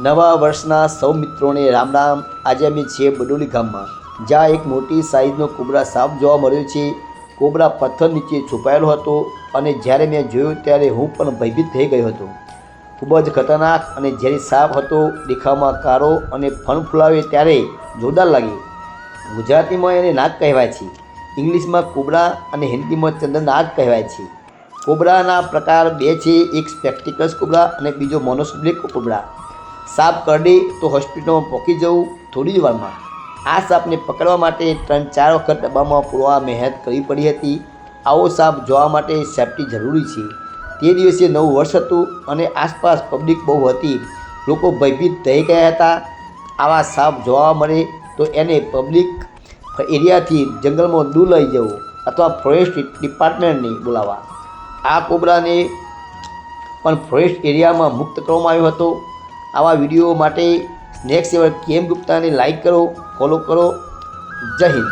નવા વર્ષના સૌ મિત્રોને રામ રામ। આજે અમે છીએ બડોલી ગામમાં, જ્યાં એક મોટી સાઇઝનો કોબરા સાપ જોવા મળ્યો છે। કોબરા પથ્થર નીચે છુપાયેલો હતો અને જ્યારે મેં જોયો ત્યારે હું પણ ભયભીત થઈ ગયો હતો। ખૂબ જ ખતરનાક અને ઝેરી સાપ હતો। દેખાવમાં કાળો અને ફણ ફૂલાવે ત્યારે જોરદાર લાગે। ગુજરાતીમાં એને નાગ કહેવાય છે, ઇંગ્લિશમાં કોબરા અને હિન્દીમાં ચંદ્રનાગ કહેવાય છે। કોબરાના પ્રકાર બે છે, એક સ્પેક્ટિકલ્સ કોબરા અને બીજો મોનોસ્બ્લિક કોબરા। સાપ કરડે તો હોસ્પિટલમાં પહોંચી જવું થોડી જ વારમાં। આ સાપને પકડવા માટે 3-4 વખત ડબ્બામાં પૂરવા મહેનત કરવી પડી હતી। આવો સાપ જોવા માટે સેફટી જરૂરી છે। તે દિવસે નવું વર્ષ હતું અને આસપાસ પબ્લિક બહુ હતી। લોકો ભયભીત થઈ ગયા હતા। આવા સાપ જોવા મળે તો એને પબ્લિક એરિયાથી જંગલમાં દૂર લઈ જવું અથવા ફોરેસ્ટ ડિપાર્ટમેન્ટને બોલાવવા। આ કોબરાને પણ ફોરેસ્ટ એરિયામાં મુક્ત કરવામાં આવ્યો હતો। આવા વિડીયો માટે સ્નેક સેવર કેમ ગુપ્તાને લાઈક કરો, ફોલો કરો। જય હિન્દ।